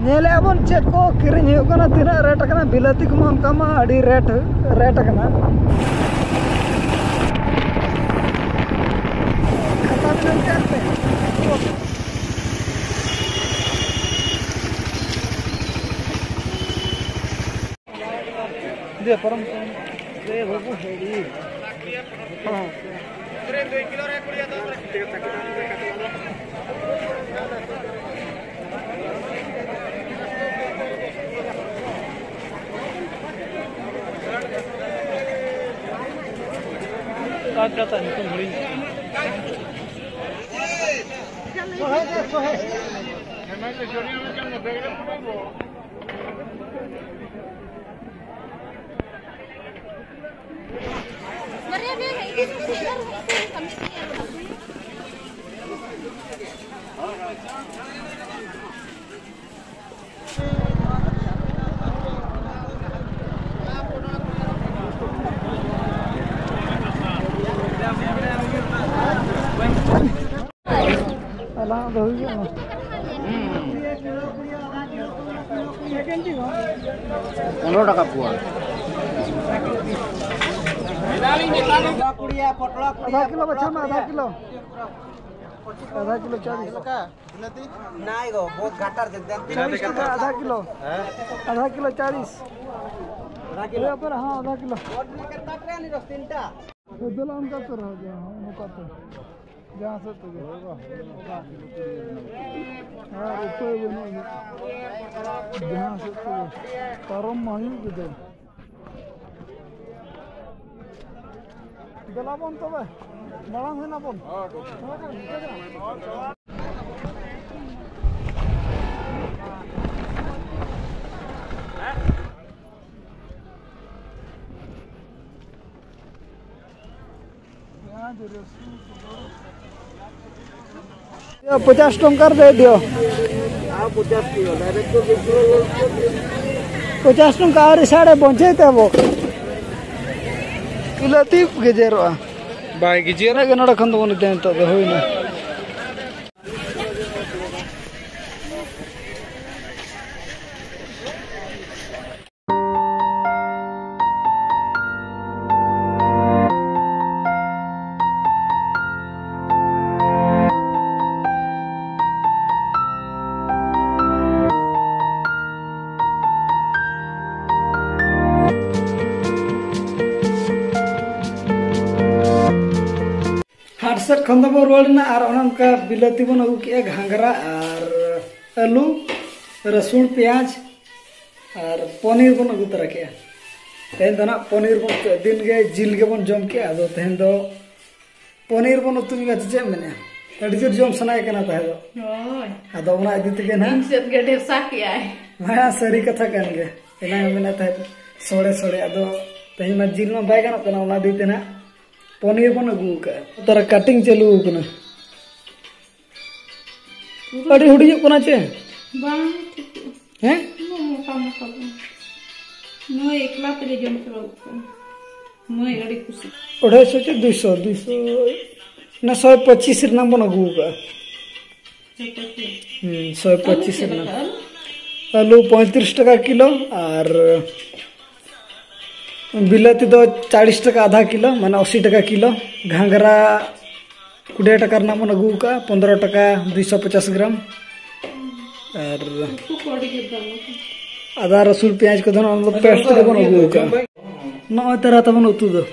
नेले अपन चेक को किरिंग होना तीना रेट कना बिलाती को उनका मा अड़ी रेट कना खाता बिल करते दे परम दे बाबू हेडी हां 2 किलो रे कुड़िया तो kata itu beli. Sohe. Taka puan. आधा किलो बच्चा में आधा किलो 40 नहीं गो बहुत घाटा से आधा किलो 40 आधा पर हाँ आधा किलो दलान का तो रह गया जहाँ से तो हाँ ऊपर जहाँ से तो परम मायू के दलाबन तो भाई बड़ा है ना बन यहाँ 50 टंकार दे दियो 50 टंका और साढ़े पहुंचे थे वो किलो तीप गेजेरो बाय गेजेरो के नड़ खंद बन देन तो होइना हाटसेट खंद बोरवाड़ना और उनका बिलाती बन अगू के घाघरा और आलू रसुन प्याज और पनीर बन अगू तरह के तेहन दो ना पनीर बन दिन के जिल के बन जम के आदो तेहन दो पनीर बन उतु में चे मेने अड़ी जोर जम सनाय कना तहे दो होय आदो उना इदी तके ना सेत के ढेर साकी आए हां सरी कथा कन गे एना मेने तहे सोड़े आदो तेहन मा जिल में बाय कना तना उना दीते ना पनीर बन अगू का तरह कटिंग चलू कना अड़ी हुडी कना चे बांग ठीक हैं नो एकला पे जम करो मैं अड़ी खुशी 250 से 200 ना 125 नाम बन अगू का 125 नाम आलू 35 टका किलो और बिलाती दो 40 टका आधा किलो माने 80 टका किलो घाघरा 20 टका ना मन अगू का 15 टका 250 ग्राम और आधा रसुन प्याज को दोनों पेस्ट के बन अगू का न तरह तबन उतु दो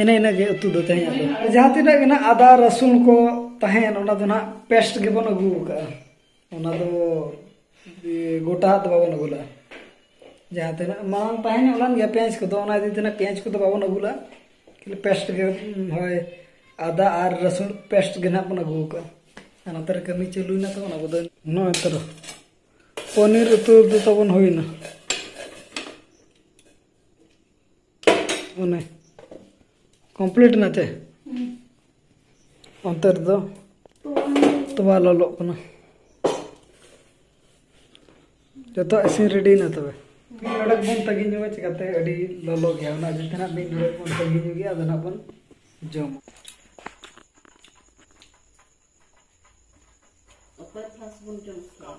एने के उतु दो तहे जहां तिना के ना आधा रसुन को तहेन ओना दो ना पेस्ट के बन अगू का ओना दो गोटा तो बाबन अगुला जहाँ तेना मांग पाए ना उलान गया प्याज को तो ओना दी तेना प्याज को तो बाबन अगुला कि पेस्ट के होय आदा और रसुन पेस्ट के ना अपन अगू का अना तर कमी चलू ना तो ओना बद न तर पनीर तो तबन होई ना ओने कंप्लीट ना चे अंतर दो तो वाला लो कना जतो ऐसे रेडी ना तबे नड़क बन तगी जो चिकाते अड़ी ललो गया ना जितना भी नड़क बन तगी जो गया अदना बन जम ᱚᱠᱚᱭ ᱯᱷᱟᱥᱴ ᱵᱚᱱ ᱡᱚᱢ ᱠᱮᱭᱟ